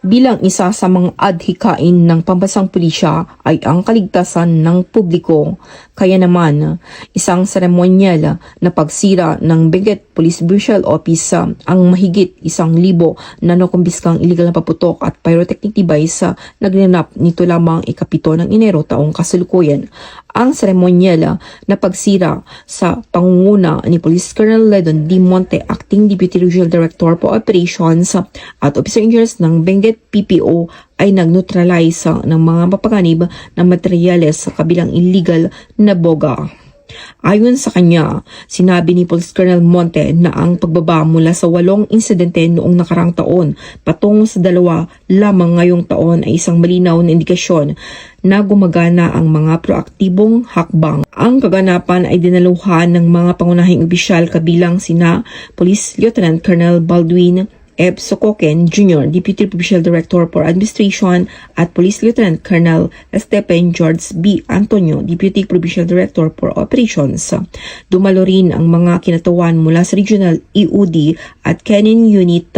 Bilang isa sa mga adhikain ng pambansang pulisya ay ang kaligtasan ng publiko. Kaya naman, isang seremonyal na pagsira ng Benguet Police Bureau Office ang mahigit 1,000 na nakumbiskang illegal na paputok at pyrotechnic device nagnanap nito lamang ika-7 ng Enero taong kasalukuyan. Ang seremonyal na pagsira sa pangunguna ni Police Colonel Ledon D. Monte, Acting Deputy Regional Director for Operations at Officer in Charge ng Benguet PPO ay nag-neutralize ng mga mapaganib na materyales sa kabilang illegal na boga. Ayon sa kanya, sinabi ni Police Colonel Monte na ang pagbaba mula sa 8 insidente noong nakarang taon patungo sa 2 lamang ngayong taon ay isang malinaw na indikasyon na gumagana ang mga proaktibong hakbang. Ang kaganapan ay dinaluhan ng mga pangunahing opisyal kabilang sina Police Lieutenant Colonel Baldwin F. Sokoken Jr., Deputy Provincial Director for Administration at Police Lieutenant Colonel Stephen George B. Antonio, Deputy Provincial Director for Operations. Dumalo rin ang mga kinatawan mula sa Regional EOD at Canyon Unit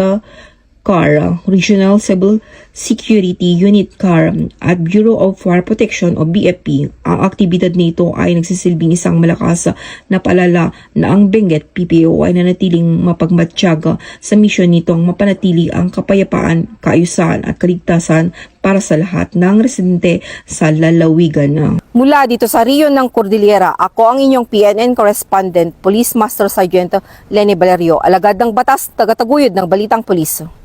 CAR, Regional Civil Security Unit CAR at Bureau of Fire Protection o BFP. Ang aktibidad nito ay nagsisilbing isang malakas na paalala na ang Benguet PPO ay nanatiling mapagmatsyag sa misyon nitong mapanatili ang kapayapaan, kaayusan at kaligtasan para sa lahat ng residente sa lalawigan. Mula dito sa Riyon ng Cordillera, ako ang inyong PNN correspondent, Police Master Sergeant Lenny Valerio, alagad ng batas, tagataguyod ng Balitang Pulis.